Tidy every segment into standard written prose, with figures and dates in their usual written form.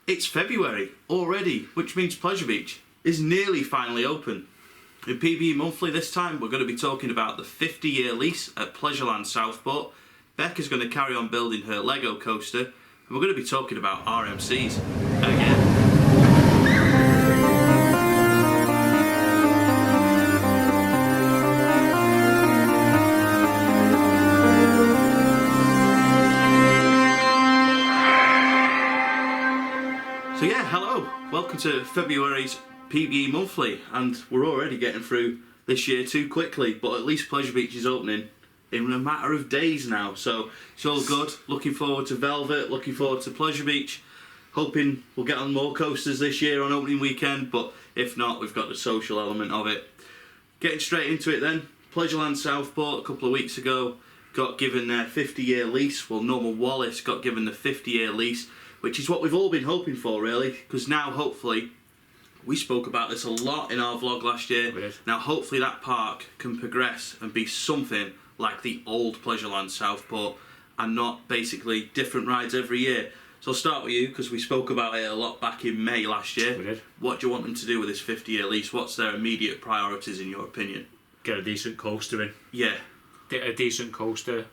It's February already, which means Pleasure Beach is nearly finally open. In PBE Monthly this time, we're going to be talking about the 50-year lease at Pleasureland Southport. Becca's going to carry on building her Lego coaster, and we're going to be talking about RMCs again. So yeah, hello, welcome to February's PBE Monthly, and we're already getting through this year too quickly, but at least Pleasure Beach is opening in a matter of days now, so it's all good. Looking forward to Velvet, looking forward to Pleasure Beach, hoping we'll get on more coasters this year on opening weekend, but if not, we've got the social element of it. Getting straight into it then, Pleasureland Southport a couple of weeks ago got given their 50-year lease. Well, Norman Wallis got given the 50-year lease, which is what we've all been hoping for really, because now hopefully, we spoke about this a lot in our vlog last year, now hopefully that park can progress and be something like the old Pleasureland Southport and not basically different rides every year. So I'll start with you, because we spoke about it a lot back in May last year. We did. What do you want them to do with this 50-year lease? What's their immediate priorities in your opinion? Get a decent coaster in. Yeah. Get a decent coaster,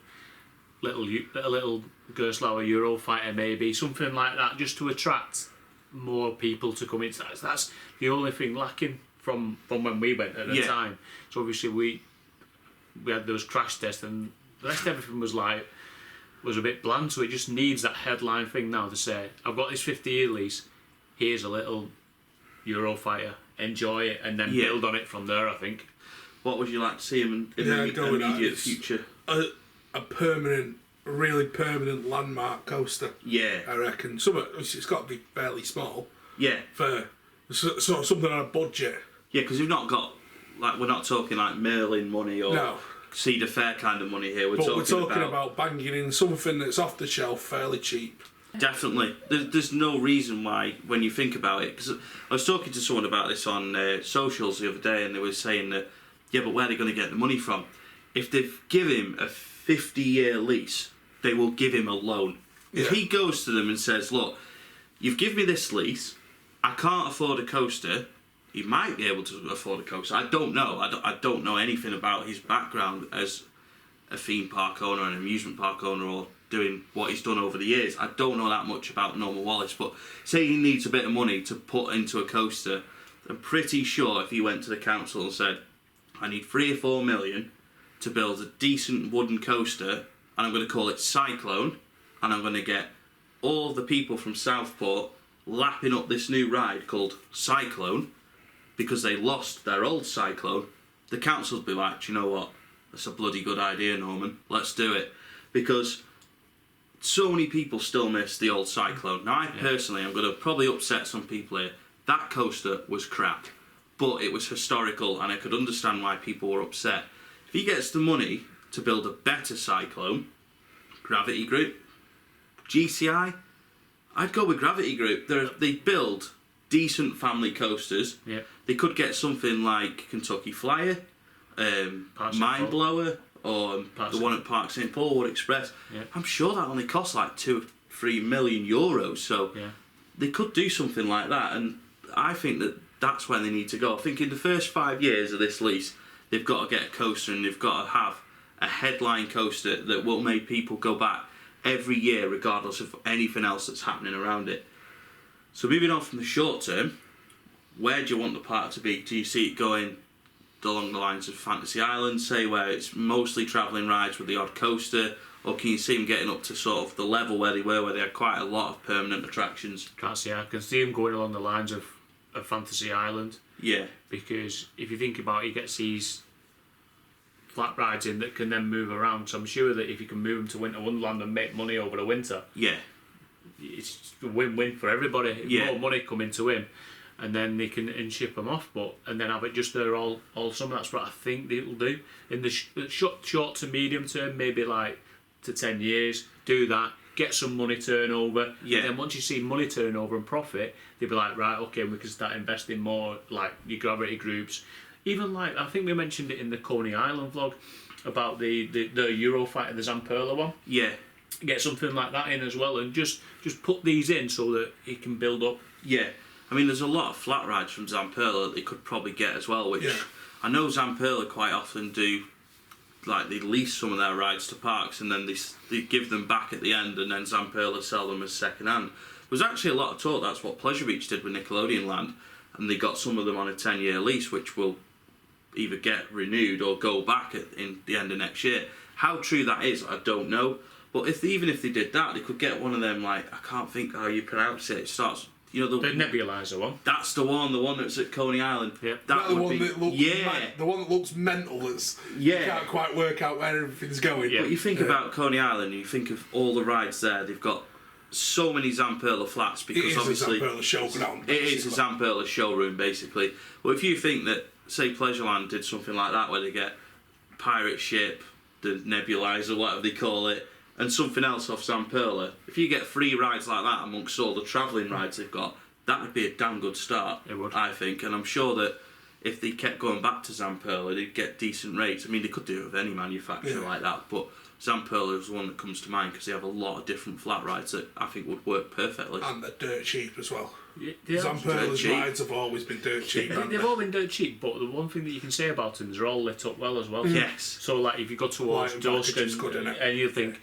a little Gerstlauer Eurofighter maybe, something like that, just to attract more people to come in. That's the only thing lacking from when we went at the time. So obviously we had those crash tests, and the rest of everything was a bit bland. So it just needs that headline thing now to say, I've got this 50-year lease. Here's a little Eurofighter. Enjoy it, and then build on it from there. I think. What would you like to see in the immediate future? A permanent, really permanent landmark coaster. Yeah. I reckon. It's got to be fairly small. Yeah. For something on a budget. Yeah, because we've not got, we're not talking like Merlin money or Cedar Fair kind of money here. We're talking about banging in something that's off the shelf, fairly cheap. Definitely. There's no reason why, when you think about it, because I was talking to someone about this on socials the other day, and they were saying that, yeah, but where are they going to get the money from? If they've given him a 50-year lease, they will give him a loan. If he goes to them and says, look, you've given me this lease, I can't afford a coaster, he might be able to afford a coaster. I don't know. I don't know anything about his background as a theme park owner, an amusement park owner, or doing what he's done over the years. I don't know that much about Norman Wallis, but say he needs a bit of money to put into a coaster, I'm pretty sure if he went to the council and said, I need 3 or 4 million to build a decent wooden coaster, and I'm going to call it Cyclone, and I'm going to get all the people from Southport lapping up this new ride called Cyclone, because they lost their old Cyclone, the council would be like, do you know what, that's a bloody good idea, Norman, let's do it. Because so many people still miss the old Cyclone. Now I personally, I'm going to probably upset some people here, that coaster was crap, but it was historical and I could understand why people were upset. If he gets the money to build a better Cyclone, Gravity Group, GCI, I'd go with Gravity Group. They build decent family coasters. Yeah. They could get something like Kentucky Flyer, Mind Blower, or the one at Park St Paul, Wood Express. Yeah. I'm sure that only costs like 2 or 3 million euros, so they could do something like that, and I think that's where they need to go. I think in the first 5 years of this lease, they've got to get a coaster, and they've got to have a headline coaster that will make people go back every year regardless of anything else that's happening around it. So moving on from the short term, where do you want the park to be? Do you see it going along the lines of Fantasy Island, say, where it's mostly travelling rides with the odd coaster, or can you see them getting up to sort of the level where they were, where they had quite a lot of permanent attractions? I can see them going along the lines of Fantasy Island. Yeah. Because if you think about it, you get these flat rides in that can then move around, so I'm sure that if you can move them to Winter Wonderland and make money over the winter, it's a win-win for everybody. More money coming to him, and then they can ship them off, and then have it just there all summer. That's what I think they'll do in the short to medium term, maybe like to 10 years. Do that, get some money turnover, and then once you see money turnover and profit, they'll be like, right, okay, we can start investing more, like your Gravity Groups. Even like, I think we mentioned it in the Coney Island vlog about the Eurofighter, the Zamperla one. Yeah. get something like that in as well, and just put these in so that it can build up. Yeah, I mean, there's a lot of flat rides from Zamperla that they could probably get as well, which I know Zamperla quite often do. Like, they lease some of their rides to parks and then they give them back at the end, and then Zamperla sell them as second hand. There was actually a lot of talk that's what Pleasure Beach did with Nickelodeon Land, and they got some of them on a 10-year lease, which will either get renewed or go back in the end of next year. How true that is, I don't know. But even if they did that, they could get one of them, like, I can't think how you pronounce it. It starts, you know, the nebulizer one. That's the one that's at Coney Island. Yeah. That the would one be, that looks the one that looks mental. That's you can't quite work out where everything's going. Yeah. But you think about Coney Island, and you think of all the rides there. They've got so many Zamperla flats because obviously a Zamperla showground. It is a Zamperla showroom basically. Well, if you think that, say, Pleasureland did something like that, where they get pirate ship, the nebulizer, whatever they call it, and something else off Zamperla, if you get 3 rides like that amongst all the travelling rides they've got, that would be a damn good start. It would. I think, and I'm sure that if they kept going back to Zamperla, they'd get decent rates. I mean, they could do it with any manufacturer like that, but Zamperla is the one that comes to mind because they have a lot of different flat rides that I think would work perfectly. And they're dirt cheap as well. Yeah, Zamperla's rides have always been dirt cheap. They've all been dirt cheap, but the one thing that you can say about them is they're all lit up well as well. Yes. So, like, if you go towards dusk and you think,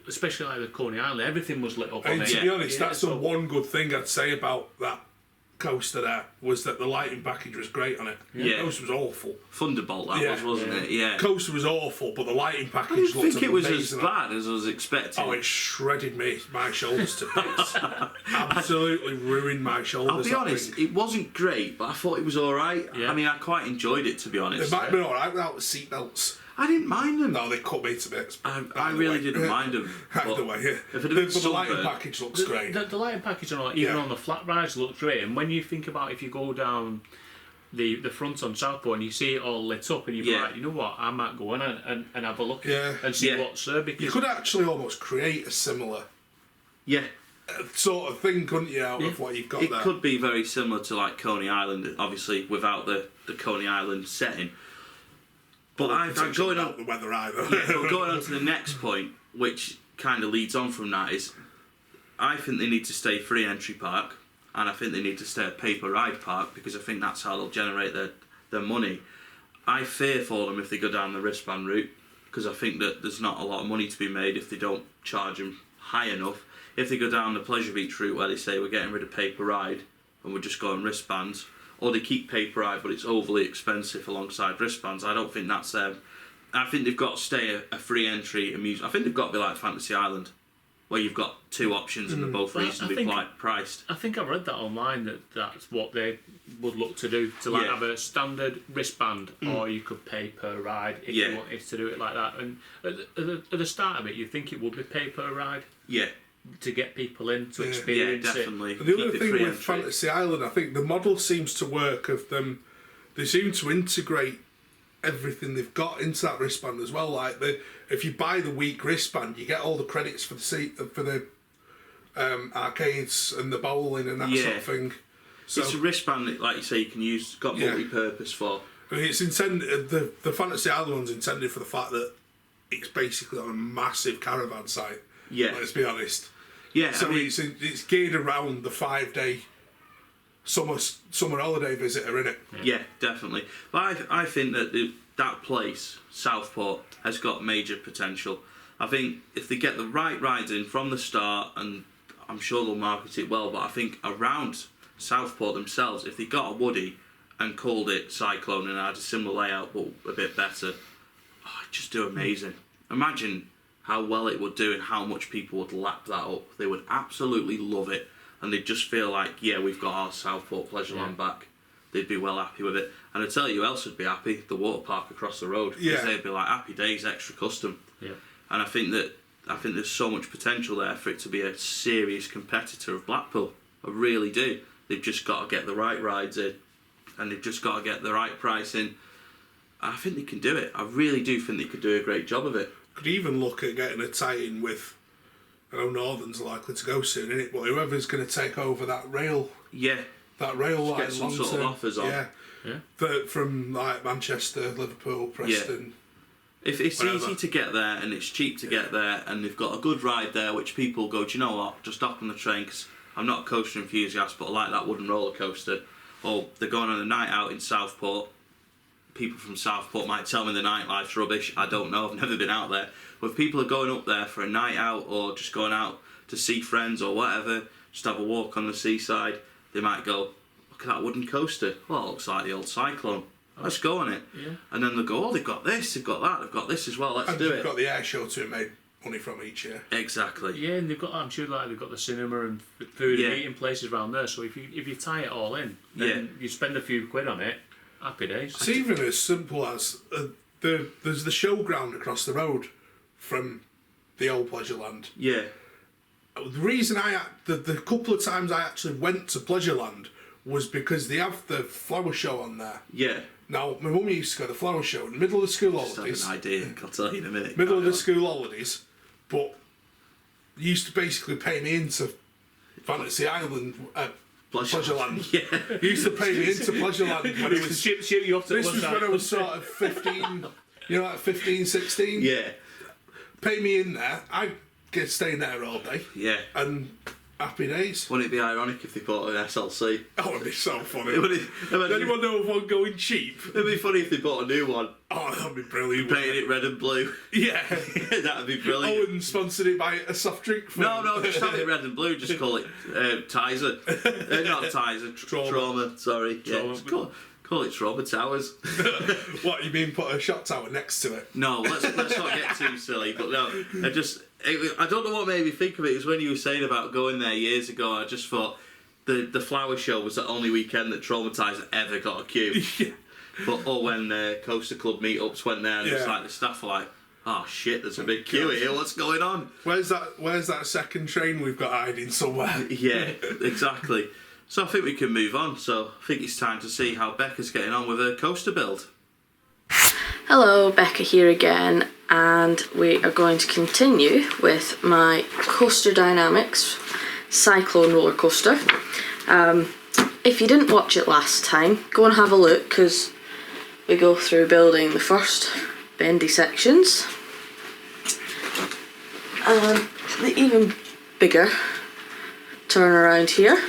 especially like the Coney Island, everything was lit up. And to be honest, that's the one good thing I'd say about that coaster there, was that the lighting package was great on it. Yeah. The coaster was awful. Thunderbolt that wasn't it? Yeah. Coaster was awful, but the lighting package I didn't looked think it was as amazing. bad as I was expecting. Oh, it shredded my shoulders to bits. Absolutely ruined my shoulders. I'll be honest, it wasn't great, but I thought it was alright. Yeah. I mean, I quite enjoyed it, to be honest. It might have been alright without the seatbelts. I didn't mind them. No, they cut me to bits. I really didn't mind them. Either way, yeah. If it had been But the lighting sunburned- package looks great. The lighting package on even on the flat rides looks great, and when you think about if you go down the front on Southport and you see it all lit up, and you're like, you know what, I might go in and have a look and see what's there, because You could actually almost create a similar sort of thing, couldn't you, out of what you've got there? It could be very similar to like Coney Island, obviously without the Coney Island setting. But I'm going on the weather either. but going on to the next point, which kind of leads on from that, is I think they need to stay free entry park, and I think they need to stay a paper ride park, because I think that's how they'll generate their money. I fear for them if they go down the wristband route, because I think that there's not a lot of money to be made if they don't charge them high enough. If they go down the Pleasure Beach route where they say we're getting rid of paper ride and we're just going wristbands, or they keep paper ride but it's overly expensive alongside wristbands, I don't think that's them. I think they've got to stay a free entry amusement. I think they've got to be like Fantasy Island, where you've got 2 options and they're both reasonably priced. I think I read that online, that's what they would look to do, to like have a standard wristband, or you could pay per ride if you wanted to do it like that. And at the start of it, you think it would be pay per ride. Yeah. To get people in to experience definitely. it. And the other thing with Fantasy Island, I think the model seems to work of them. They seem to integrate everything they've got into that wristband as well. Like if you buy the week wristband, you get all the credits for the arcades and the bowling and that sort of thing. So it's a wristband that, like you say, you can use. Got multi-purpose for. I mean, it's intended. The Fantasy Island one's intended for the fact that it's basically on a massive caravan site. Yeah. Let's be honest. Yeah. So I mean, it's geared around the 5-day summer holiday visitor, innit? Yeah, definitely. But I think that that place, Southport, has got major potential. I think if they get the right rides in from the start, and I'm sure they'll market it well, but I think around Southport themselves, if they got a Woody and called it Cyclone and had a similar layout but a bit better, it'd just do amazing. Imagine how well it would do and how much people would lap that up. They would absolutely love it, and they'd just feel like, we've got our Southport Pleasureland back. They'd be well happy with it. And I tell you who else would be happy? The water park across the road. Because they'd be like, happy days, extra custom. Yeah. And I think there's so much potential there for it to be a serious competitor of Blackpool. I really do. They've just got to get the right rides in, and they've just got to get the right price in. I think they can do it. I really do think they could do a great job of it. Could even look at getting a tie-in with, I know Northern's likely to go soon, innit? But whoever's going to take over that rail, that rail line, get some sort of offers on. From like Manchester, Liverpool, Preston. If it's easy to get there and it's cheap to get there and they've got a good ride there, which people go, do you know what, just hop on the train, because I'm not a coaster enthusiast, but I like that wooden roller coaster. Or they're going on a night out in Southport. People from Southport might tell me the nightlife's rubbish. I don't know, I've never been out there. But if people are going up there for a night out or just going out to see friends or whatever, just have a walk on the seaside, they might go, look at that wooden coaster. Well, it looks like the old Cyclone. Let's go on it. Yeah. And then they'll go, oh, they've got this, they've got that, they've got this as well, let's do it. They've got the air show to make money from each year. Exactly. Yeah, and they've got, I'm sure like they've got the cinema and food and eating places around there, so if you tie it all in, then you spend a few quid on it, happy days. It's even as simple as there's the showground across the road from the old Pleasureland. Yeah. The reason the couple of times I actually went to Pleasureland was because they have the flower show on there. Yeah. Now, my mum used to go to the flower show in the middle of the school holidays. Just have an idea, I'll tell you in a minute. Middle of the school holidays, but used to basically pay me into Fantasy Island, Pleasureland. Yeah. He used to pay me into Pleasureland when it was... Shoot you off to this was when I was sort of 15, you know, like 15, 16. Yeah. Pay me in there, I'd get staying there all day. Yeah. And happy days. Wouldn't it be ironic if they bought an SLC? Oh, it'd be so funny. Does anyone know of one going cheap? It'd be funny if they bought a new one. Oh, that'd be brilliant. Painted it red and blue. Yeah. That'd be brilliant. Oh, and sponsored it by a soft drink firm. No, just have it red and blue. Just call it Tizer. Not Tizer. Trauma. Sorry. Trauma. Yeah, just call it Trauma Towers. What, you mean put a shot tower next to it? No, let's not get too silly. But no, I don't know what made me think of it. It was when you were saying about going there years ago. I just thought the flower show was the only weekend that Traumatizer ever got a queue. Yeah. But when Coaster Club meetups went there, and it was like the staff were like, "Oh shit, there's a big queue here. What's going on?" Where's that second train we've got hiding somewhere? Yeah, exactly. So I think we can move on. So I think it's time to see how Becca's getting on with her coaster build. Hello, Becca here again, and we are going to continue with my Coaster Dynamix Cyclone roller coaster. If you didn't watch it last time, go and have a look, because we go through building the first bendy sections and the even bigger turnaround here.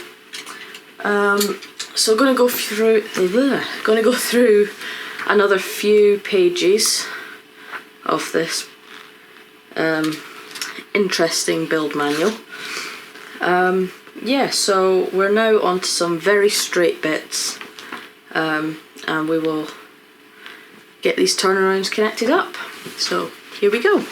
So going to go through another few pages of this interesting build manual. Yeah, so we're now on to some very straight bits, and we will get these turnarounds connected up. So here we go.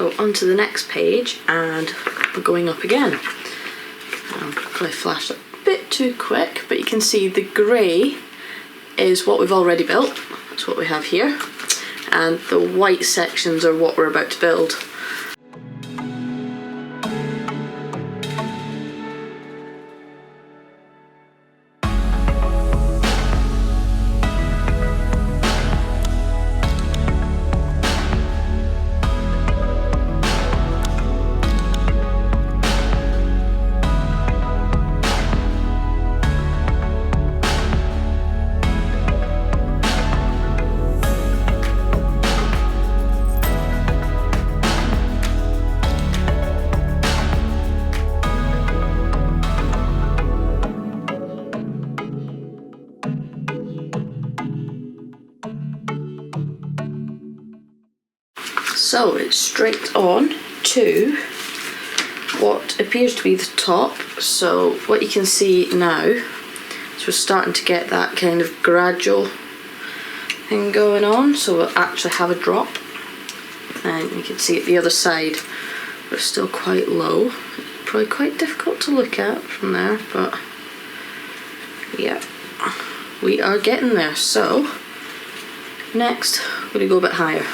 So onto the next page, and we're going up again. I flashed a bit too quick, but you can see the grey is what we've already built. That's what we have here. And the white sections are what we're about to build. So it's straight on to what appears to be the top. So what you can see now is we're starting to get that kind of gradual thing going on, so we'll actually have a drop, and you can see at the other side we're still quite low. Probably quite difficult to look at from there, but yeah, we are getting there. So next we're going to go a bit higher.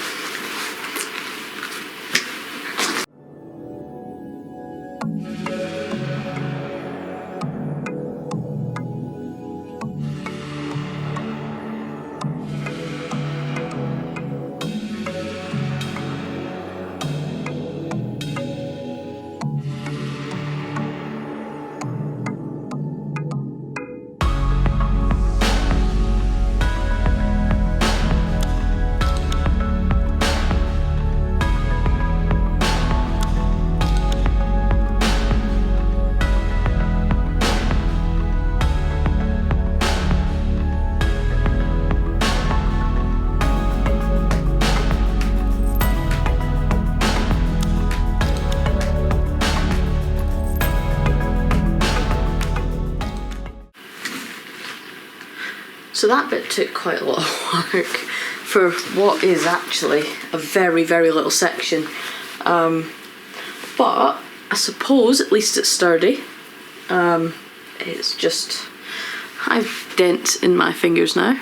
So that bit took quite a lot of work for what is actually a very, very little section. But I suppose at least it's sturdy. It's just, I have dents in my fingers now.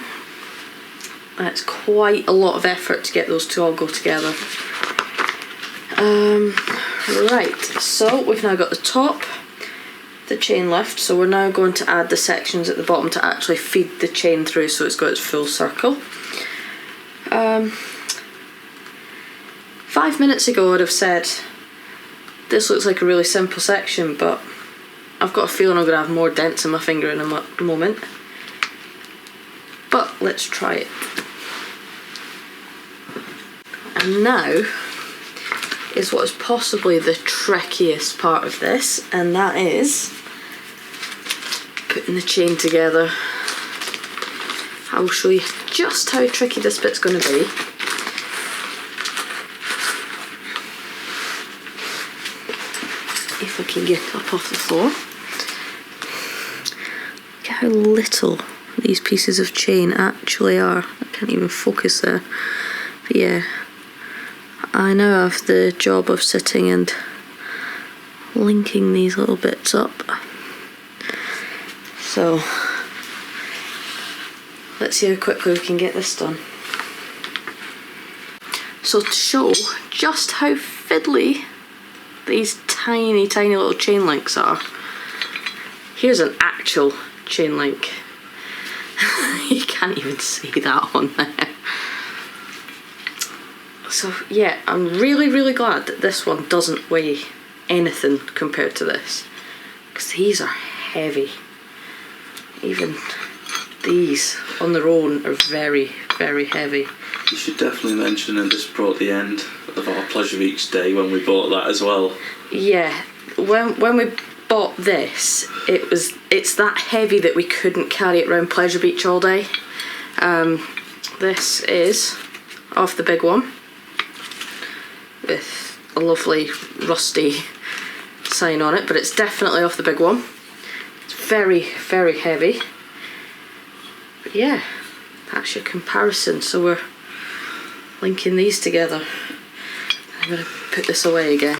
And it's quite a lot of effort to get those two all go together. Right, so we've now got the top, the chain lift, so we're now going to add the sections at the bottom to actually feed the chain through so it's got its full circle. 5 minutes ago I'd have said this looks like a really simple section, but I've got a feeling I'm going to have more dents in my finger in a moment. But let's try it. And now is what is possibly the trickiest part of this, and that is putting the chain together. I will show you just how tricky this bit's going to be. If I can get up off the floor. Look at how little these pieces of chain actually are. I can't even focus there. But yeah, I now have the job of sitting and linking these little bits up. So let's see how quickly we can get this done. So to show just how fiddly these tiny, tiny little chain links are, here's an actual chain link. You can't even see that on there. So yeah, I'm really, really glad that this one doesn't weigh anything compared to this, because these are heavy. Even these on their own are very, very heavy. You should definitely mention, and this brought the end of our Pleasure Beach day when we bought that as well. Yeah, when we bought this, it's that heavy that we couldn't carry it around Pleasure Beach all day. This is off the big one, with a lovely rusty sign on it, but it's definitely off the big one. It's very, very heavy. But yeah, that's your comparison. So we're linking these together. I'm going to put this away again.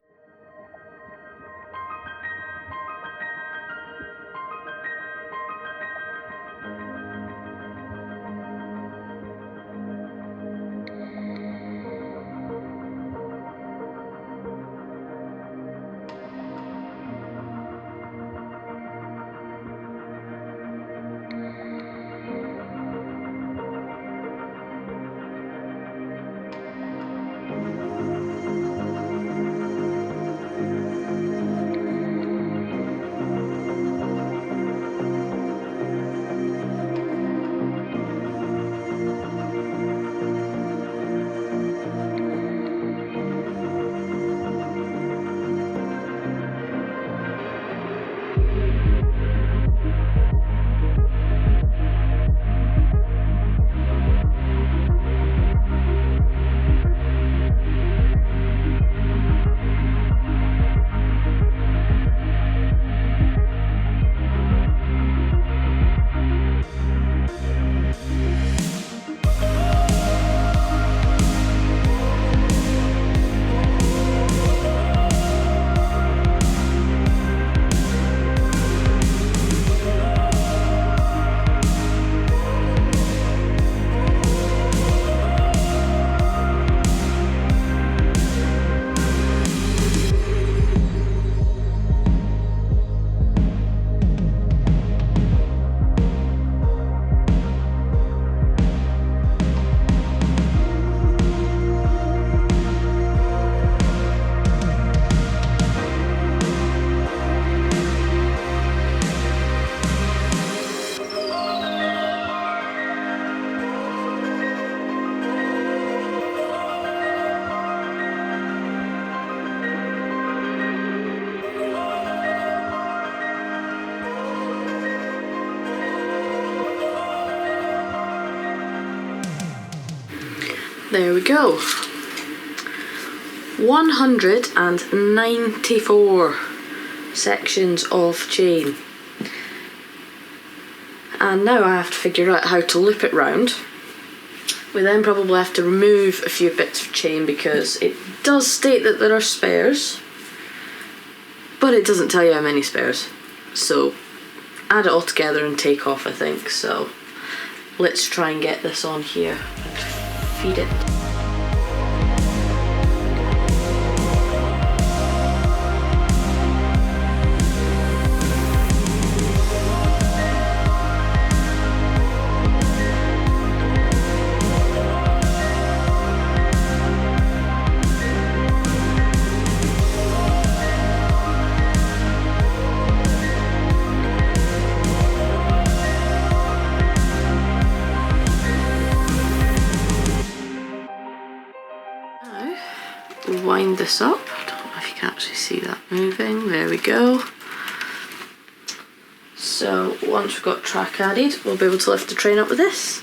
there we go. 194 sections of chain. And now I have to figure out how to loop it round. We then probably have to remove a few bits of chain because it does state that there are spares, but it doesn't tell you how many spares. So add it all together and take off, I think. So let's try and get this on here and feed it. Wind this up. I don't know if you can actually see that moving. There we go. So once we've got track added, we'll be able to lift the train up with this.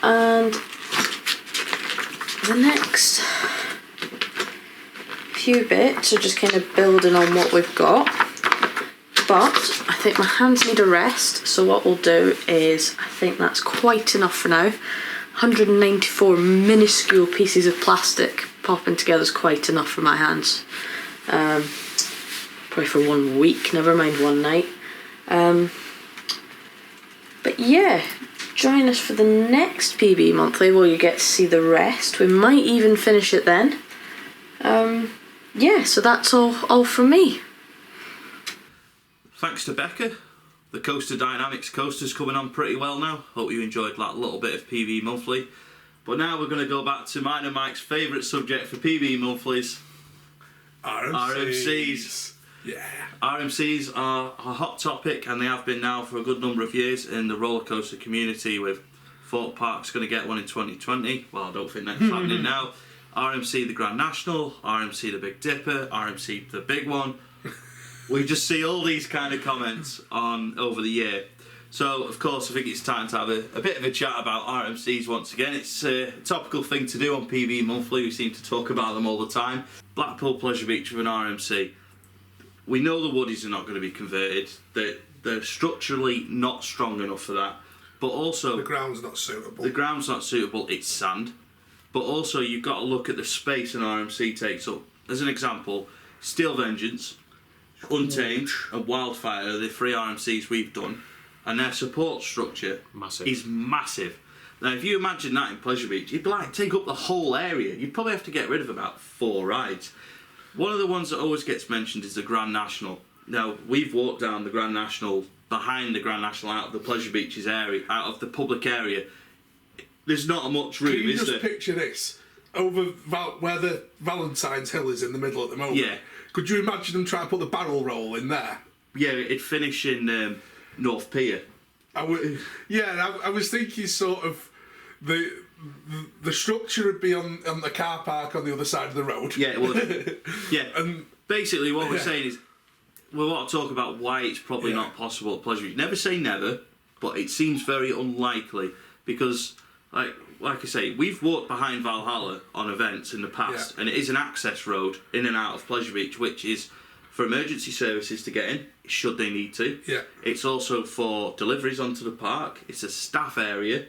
And the next few bits are just kind of building on what we've got. But I think my hands need a rest, so what we'll do is, I think that's quite enough for now. 194 minuscule pieces of plastic popping together is quite enough for my hands. Probably for 1 week, never mind 1 night. But yeah, join us for the next PBE Monthly where you get to see the rest. We might even finish it then. Yeah, so that's all from me. Thanks to Becca. The Coaster Dynamix coaster's coming on pretty well now. Hope you enjoyed that little bit of PBE Monthly. But now we're going to go back to mine and Mike's favourite subject for PBE Monthlies. RMCs. Yeah. RMCs are a hot topic, and they have been now for a good number of years in the roller coaster community, with Thorpe Park's going to get one in 2020. Well, I don't think that's happening now. RMC the Grand National, RMC the Big Dipper, RMC the big one. We just see all these kind of comments on over the year. So, of course, I think it's time to have a bit of a chat about RMCs once again. It's a topical thing to do on PBE Monthly. We seem to talk about them all the time. Blackpool Pleasure Beach with an RMC. We know the woodies are not going to be converted. They're structurally not strong enough for that. But also, the ground's not suitable. The ground's not suitable. It's sand. But also, you've got to look at the space an RMC takes up. As an example, Steel Vengeance, Untamed and Wildfire are the 3 RMCs we've done, and their support structure is massive. Now, if you imagine that in Pleasure Beach, you'd like take up the whole area. You'd probably have to get rid of about 4 rides. One of the ones that always gets mentioned is the Grand National. Now, we've walked down the Grand National, behind the Grand National, out of the Pleasure Beach's area, out of the public area. There's not much room, is there? Can you just picture this? Over where the Valentine's Hill is in the middle at the moment. Yeah. Could you imagine them trying to put the barrel roll in there? Yeah, it'd finish in North Pier. I was thinking sort of the structure would be on the car park on the other side of the road. Yeah, it would. Yeah, and basically what we're saying is we want to talk about why it's probably not possible at Pleasure Beach. Never say never, but it seems very unlikely because, like I say, we've walked behind Valhalla on events in the past, and it is an access road in and out of Pleasure Beach, which is for emergency services to get in, should they need to. Yeah. It's also for deliveries onto the park. It's a staff area,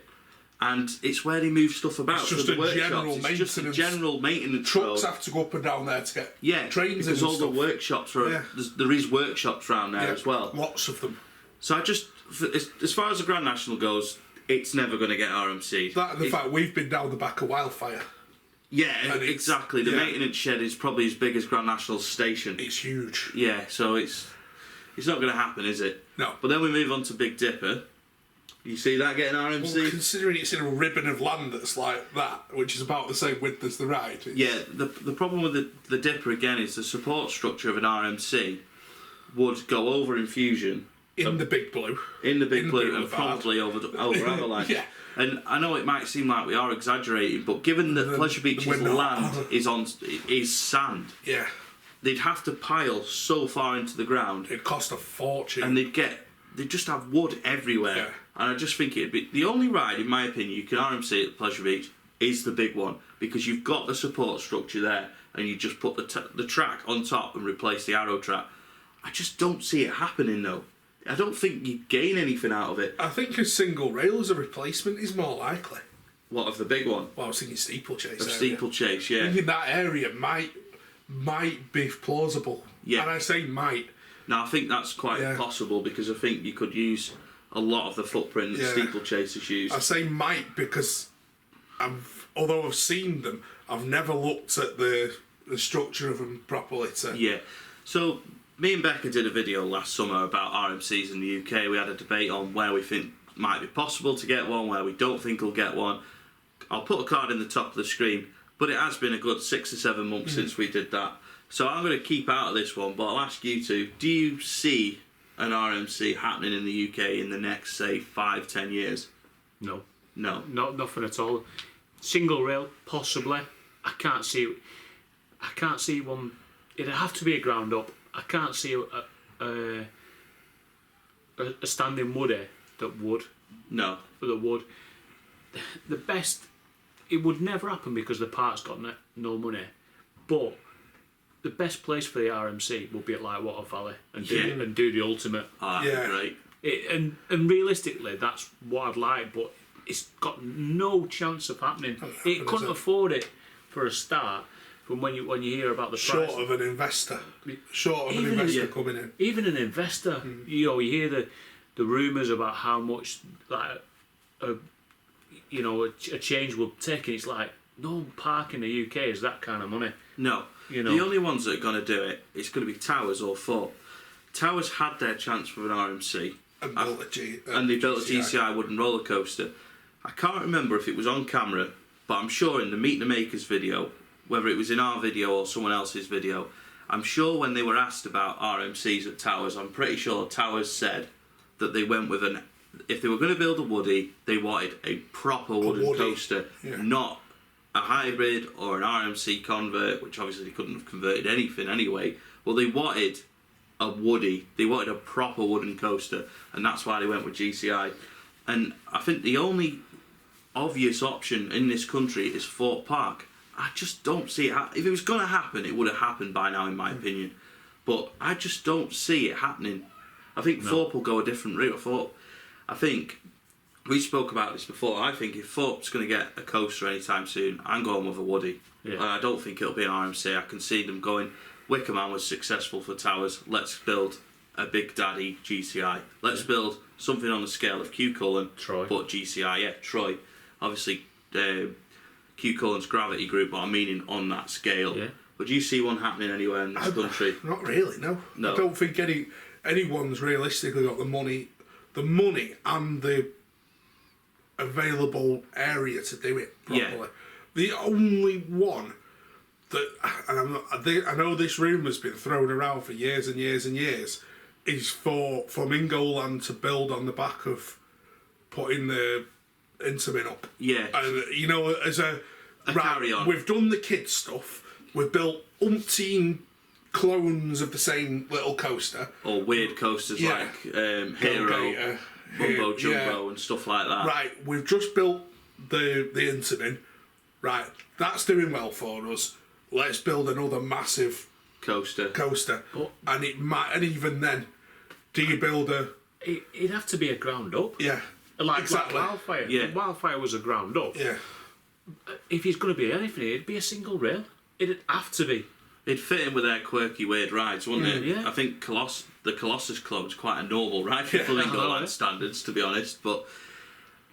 and it's where they move stuff about. It's just the a workshops. general maintenance. Just a general maintenance Trucks road. have to go up and down there to get trains in because and all stuff. the workshops are. There is workshops around there as well. Lots of them. So as far as the Grand National goes, it's never going to get RMC. That and the fact we've been down the back of Wildfire. Yeah, exactly. The maintenance shed is probably as big as Grand National's station. It's huge. Yeah, so it's not going to happen, is it? No. But then we move on to Big Dipper. You see that getting RMC? Well, considering it's in a ribbon of land that's like that, which is about the same width as the ride. Yeah, the problem with the Dipper, again, is the support structure of an RMC would go over infusion. In the Big Blue. In the Big Blue, and probably over Avalanche. Yeah. And I know it might seem like we are exaggerating, but given that Pleasure Beach's land is sand, they'd have to pile so far into the ground. It'd cost a fortune. And they'd just have wood everywhere. Yeah. And I just think it'd be the only ride, in my opinion, you can RMC at Pleasure Beach is the big one, because you've got the support structure there, and you just put the track on top and replace the arrow track. I just don't see it happening though. I don't think you gain anything out of it. I think a single rail as a replacement is more likely. What, of the big one? Well, I was thinking steeplechase. Of steeplechase, yeah. I think that area might be plausible. Yeah. And I say might. No, I think that's quite possible, because I think you could use a lot of the footprint that steeplechasers use. I say might because although I've seen them, I've never looked at the structure of them properly. Yeah. So me and Becca did a video last summer about RMCs in the UK. We had a debate on where we think might be possible to get one, where we don't think we'll get one. I'll put a card in the top of the screen, but it has been a good 6 or 7 months since we did that. So I'm going to keep out of this one, but I'll ask you two, do you see an RMC happening in the UK in the next, say, 5-10 years? No. No. Nothing at all. Single rail, possibly. I can't see one. It'd have to be a ground up. I can't see a standing woody that would. No. That would. The best. It would never happen because the park's got no money. But the best place for the RMC would be at Lightwater Valley and do the ultimate. Oh, that'd be great. And realistically, that's what I'd like, but it's got no chance of happening. It couldn't afford it for a start. From when you hear about the price, short of an investor coming in. Even an investor, you hear the rumours about how much a change will take, and it's like no park in the UK is that kind of money. No, the only ones that are going to do it, it's going to be Towers or Thorpe. Towers had their chance with an RMC, and they built a GCI wooden roller coaster. I can't remember if it was on camera, but I'm sure in the Meet the Makers video, whether it was in our video or someone else's video, I'm sure when they were asked about RMCs at Towers, I'm pretty sure Towers said that they went with if they were going to build a woody, they wanted a proper wooden coaster, not a hybrid or an RMC convert, which obviously they couldn't have converted anything anyway. Well, they wanted a woody, they wanted a proper wooden coaster, and that's why they went with GCI. And I think the only obvious option in this country is Thorpe Park. I just don't see it. If it was going to happen, it would have happened by now, in my opinion. But I just don't see it happening. I think Thorpe will go a different route. I think we spoke about this before. I think if Thorpe's going to get a coaster anytime soon, I'm going with a woody. Yeah. And I don't think it'll be an RMC. I can see them going. Wickerman was successful for Towers. Let's build a Big Daddy GCI. Let's build something on the scale of Q Cullen, Troy, but GCI. Yeah, Troy. Obviously. Q Cullen's Gravity Group, but I'm meaning on that scale. Yeah. Would you see one happening anywhere in this country? Not really, no. I don't think anyone's realistically got the money and the available area to do it properly. Yeah. The only one that, and I know this rumour's been thrown around for years and years and years, is for Flamingoland to build on the back of putting the Intamin up. Yeah. And as a carry on. We've done the kids stuff. We've built umpteen clones of the same little coaster. Or weird coasters like Hero, Mumbo Jumbo and stuff like that. Right, we've just built the Intamin. Right, that's doing well for us. Let's build another massive coaster. And even then, do you build it'd have to be a ground up. Yeah. Like Wildfire. Yeah. Wildfire was a ground up. Yeah. If he's going to be anything, it'd be a single rail. It'd have to be. It'd fit in with their quirky, weird rides, wouldn't it? Yeah. I think the Colossus Club is quite a normal ride for Flamingoland standards, to be honest. But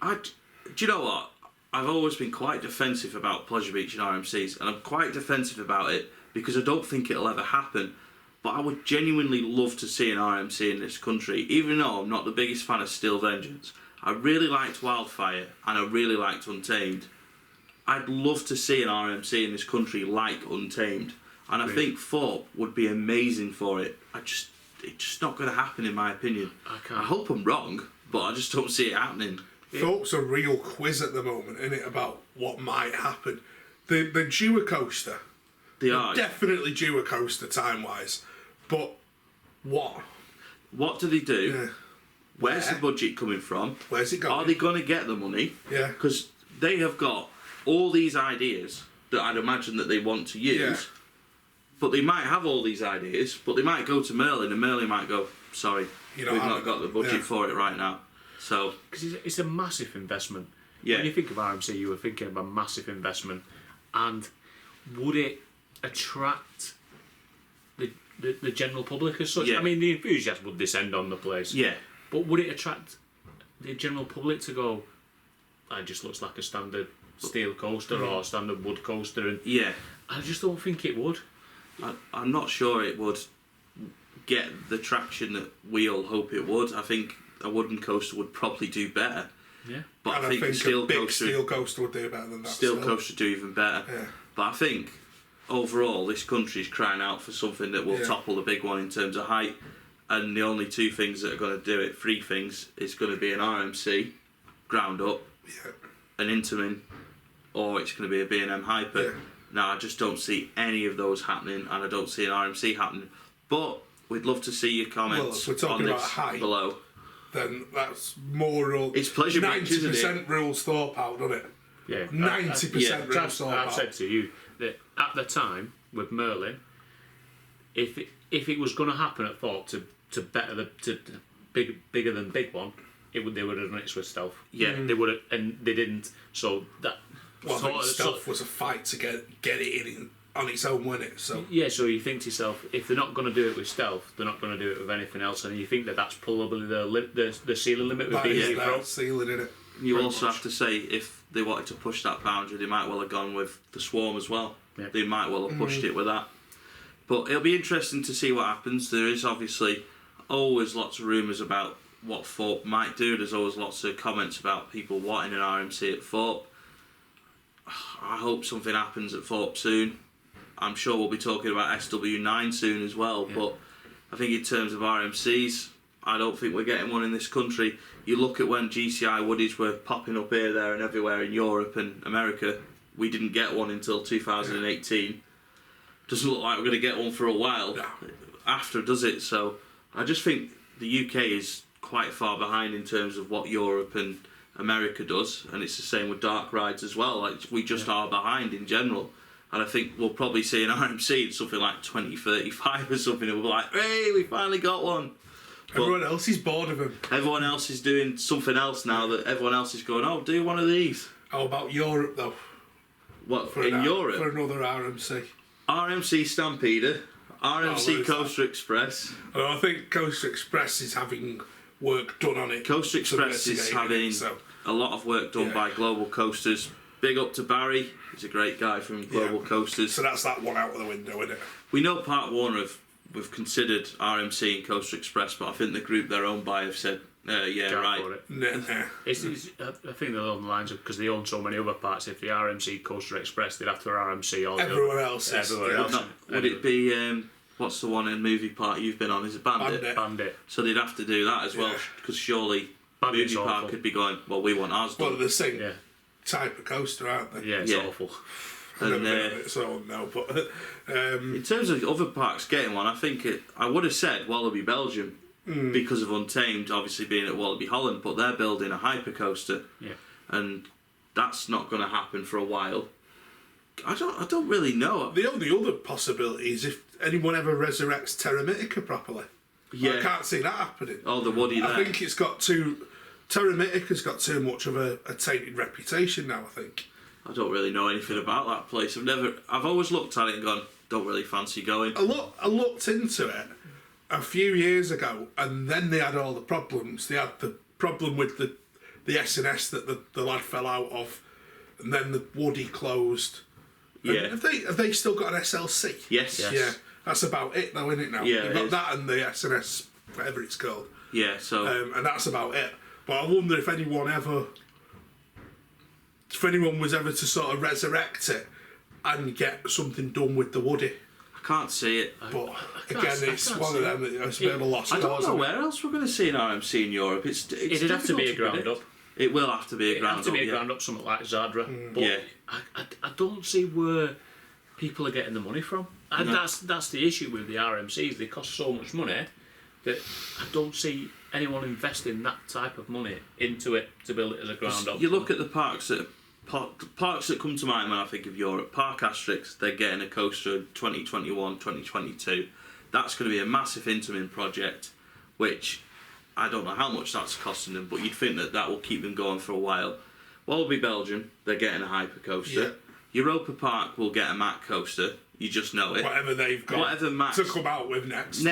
do you know what? I've always been quite defensive about Pleasure Beach and RMCs, and I'm quite defensive about it because I don't think it'll ever happen. But I would genuinely love to see an RMC in this country, even though I'm not the biggest fan of Steel Vengeance. I really liked Wildfire and I really liked Untamed. I'd love to see an RMC in this country like Untamed, and I think Thorpe would be amazing for it. It's just not going to happen in my opinion. I hope I'm wrong, but I just don't see it happening. Thorpe's a real quiz at the moment, isn't it, about what might happen. They're due a coaster. They are definitely due a coaster time-wise, but what? What do they do? Yeah. Where's the budget coming from? Where's it going? Are they going to get the money? Yeah. Because they have got all these ideas that I'd imagine that they want to use, but they might have all these ideas, but they might go to Merlin and Merlin might go, sorry, we've not got the budget for it right now. So because it's a massive investment. Yeah. When you think of RMC, you were thinking of a massive investment, and would it attract the general public as such? Yeah. I mean, the enthusiasts would descend on the place. Yeah. But would it attract the general public to go, it just looks like a standard steel coaster or a standard wood coaster? And Yeah. I just don't think it would. I'm not sure it would get the traction that we all hope it would. I think a wooden coaster would probably do better. Yeah. But And I think, a big steel coaster would do better than that. Steel coaster do even better. Yeah. But I think overall this country's crying out for something that will topple the big one in terms of height. And the only two things that are going to do it, three things, is going to be an RMC, ground up, an Intamin, or it's going to be a B&M Hyper. Yeah. Now, I just don't see any of those happening, and I don't see an RMC happening. But we'd love to see your comments Well, if we're talking on about this height, below. Then that's more rules. It's Pleasure Beach, isn't it? 90% rules Thorpe out, doesn't it? Yeah. 90% rules Thorpe I've out. said to you that at the time with Merlin, if it was going to happen at Thorpe to better bigger than big one, they would have done it with Stealth. Yeah. They would have, and they didn't. So that. Well, I think Stealth was a fight to get it in on its own, wasn't it? So yeah, so you think to yourself, if they're not going to do it with Stealth, they're not going to do it with anything else, and you think that's probably the ceiling limit with being that ceiling in it. You also have to say, if they wanted to push that boundary, they might well have gone with the Swarm as well. Yeah. They might well have pushed it with that. But it'll be interesting to see what happens. There is obviously always lots of rumours about what Thorpe might do. There's always lots of comments about people wanting an RMC at Thorpe. I hope something happens at Thorpe soon. I'm sure we'll be talking about SW9 soon as well. Yeah. But I think in terms of RMCs, I don't think we're getting one in this country. You look at when GCI Woodies were popping up here, there and everywhere in Europe and America, we didn't get one until 2018. Doesn't look like we're going to get one for a while after, does it? So I just think the UK is quite far behind in terms of what Europe and America does, and it's the same with dark rides as well. Like, we just are behind in general, and I think we'll probably see an RMC in something like 2035 or something, and we'll be like, hey, we finally got one. But everyone else is bored of them. Everyone else is doing something else now that everyone else is going, oh, do one of these. How about Europe though? What, in Europe? For another RMC. RMC Stampeder, RMC Coaster Express. Well, I think Coaster Express is having work done on it. Coaster Express is having a lot of work done by Global Coasters. Big up to Barry, he's a great guy from Global Coasters. So that's that one out of the window, isn't it? We know Park Warner we've considered RMC and Coaster Express, but I think the group they're owned by have said, right. I think they're along the lines of, because they own so many other parts, if the RMC Coaster Express, they'd have to RMC all everywhere else. Would it be, what's the one in movie park you've been on? Is it Bandit? So they'd have to do that as well, because surely Bandit's movie park could be going, well, we want ours done. Well, they're the same type of coaster, aren't they? Yeah, it's awful. And, so no, but in terms of other parks getting one, I think I would have said Wallaby Belgium because of Untamed obviously being at Wallaby Holland, but they're building a hypercoaster, and that's not going to happen for a while. I don't really know. The only other possibility is if anyone ever resurrects Terra Mythica properly. I can't see that happening. Oh, the Woody there. I think it's got Terra Mythica's got too much of a tainted reputation now, I think. I don't really know anything about that place. I've always looked at it and gone, don't really fancy going. I looked into it a few years ago, and then they had all the problems. They had the problem with the S&S that the lad fell out of, and then the Woody closed. Yeah. Have they still got an SLC? Yes. Yeah. That's about it though, isn't it now? Yeah. You've got that and the S&S, whatever it's called. Yeah, so and that's about it. But I wonder if anyone was ever to sort of resurrect it and get something done with the Woody. I can't see it. But again, it's one of them. It's a bit of a lost cause. I don't know where else we're going to see an RMC in Europe. It'd have to be a ground up. It will have to be a ground up. It'd have to be a ground up, something like Zadra. But I don't see where people are getting the money from. And that's the issue with the RMCs. They cost so much money that I don't see anyone investing that type of money into it to build it as a ground up. You look at the parks that parks that come to mind when I think of Europe, Park Asterix, they're getting a coaster 2021, 2022. That's going to be a massive interim project, which I don't know how much that's costing them, but you'd think that that will keep them going for a while. Wallaby Belgium, they're getting a hyper coaster. Yeah. Europa Park will get a Mac coaster. You just know it. Whatever they've got Whatever Max to come out with next.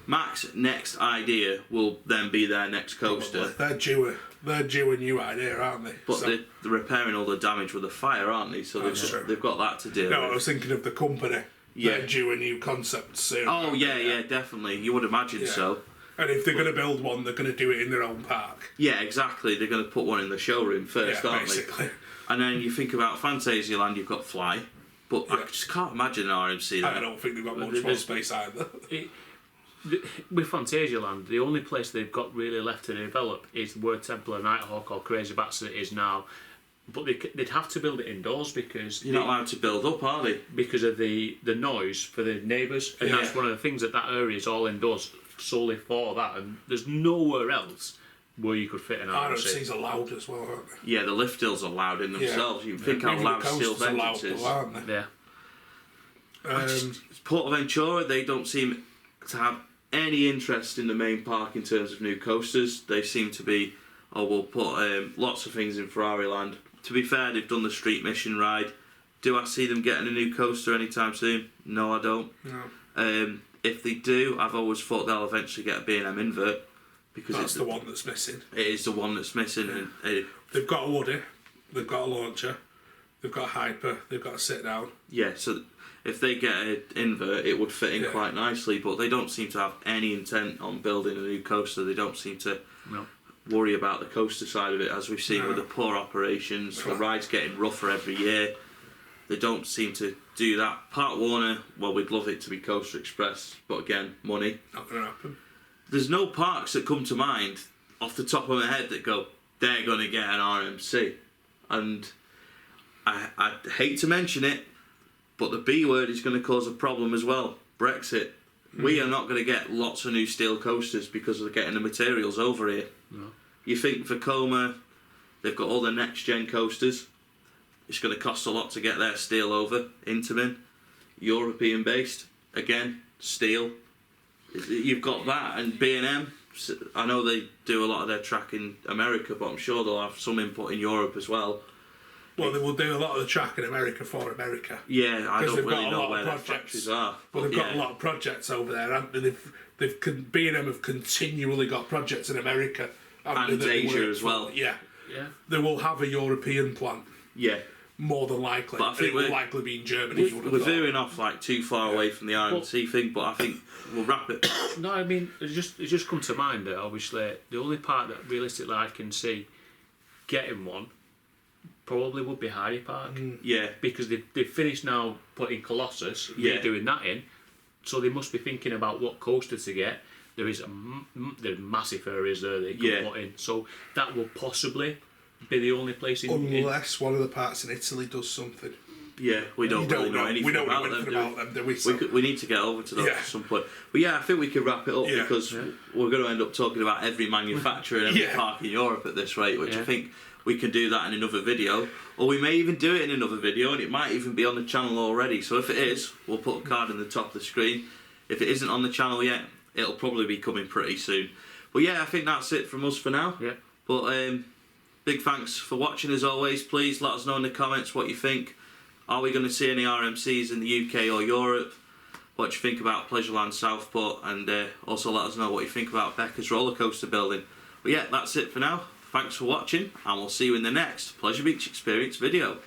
Mac's next idea will then be their next coaster. They're due a new idea, aren't they? But they're repairing all the damage with the fire, aren't they? So they've got that to do. No, I was thinking of the company. Yeah. They're due a new concept soon. Oh yeah, definitely. You would imagine so. And if they're going to build one, they're going to do it in their own park. Yeah, exactly. They're going to put one in the showroom first, aren't basically. they? And then you think about Phantasialand, you've got Fly, but I just can't imagine an RMC there. I don't think they've got much more space either. With Phantasialand, the only place they've got really left to develop is where Temple of Nighthawk or Crazy Bats it is now. But they'd have to build it indoors because you're not allowed to build up, are they? Because of the noise for the neighbours, and that's one of the things that area is all indoors solely for that, and there's nowhere else where you could fit an RMC. RMCs are loud as well, aren't they? Yeah, the lift hills are loud in themselves. You think how loud Steel Vengeance is. Aren't they? Yeah. Portaventura, they don't seem to have any interest in the main park in terms of new coasters. They seem to be, we'll put lots of things in Ferrari Land. To be fair, they've done the Street Mission ride. Do I see them getting a new coaster anytime soon? No, I don't. No. If they do, I've always thought they'll eventually get a B&M invert. Because that's the one that's missing. It is the one that's missing. Yeah. And they've got a Woody, they've got a launcher, they've got a hyper, they've got a sit down. Yeah, so if they get an invert, it would fit in quite nicely, but they don't seem to have any intent on building a new coaster. They don't seem to worry about the coaster side of it, as we've seen with the poor operations. The ride's getting rougher every year. They don't seem to do that. Park Warner, well, we'd love it to be Coaster Express, but again, money. Not going to happen. There's no parks that come to mind off the top of my head that go, they're going to get an RMC. And I hate to mention it, but the B word is going to cause a problem as well. Brexit. We are not going to get lots of new steel coasters because of getting the materials over here. No. You think Vekoma, they've got all the next gen coasters. It's going to cost a lot to get their steel over. Intamin, European based, again, steel. You've got that, and B&M, I know they do a lot of their track in America, but I'm sure they'll have some input in Europe as well. Well, they will do a lot of the track in America for America. Yeah, I don't really know where their factories are. But they've got a lot of projects over there, haven't they? B&M have continually got projects in America. And Asia as well. Yeah. They will have a European plant. Yeah. More than likely. But I think it will likely be in Germany. We're veering off like too far away from the RMC thing, but I think we'll wrap it. No, I mean, it's just come to mind that obviously the only part that realistically I can see getting one probably would be Hyde Park. Yeah. Because they've finished now putting Colossus, doing that in, so they must be thinking about what coaster to get. There's massive areas there they can put in, so that will possibly be the only place unless one of the parts in Italy does something. Yeah, we don't really know anything about them, do we? We need to get over to those at some point. But yeah, I think we could wrap it up because we're going to end up talking about every manufacturer and every park in Europe at this rate, which I think we can do that in another video, or we may even do it in another video, and it might even be on the channel already. So if it is, we'll put a card in the top of the screen. If it isn't on the channel yet, it'll probably be coming pretty soon. But yeah, I think that's it from us for now. Yeah. But big thanks for watching as always. Please let us know in the comments what you think. Are we going to see any RMCs in the UK or Europe? What do you think about Pleasureland Southport? And also let us know what you think about Becca's roller coaster building. But yeah, that's it for now. Thanks for watching, and we'll see you in the next Pleasure Beach Experience video.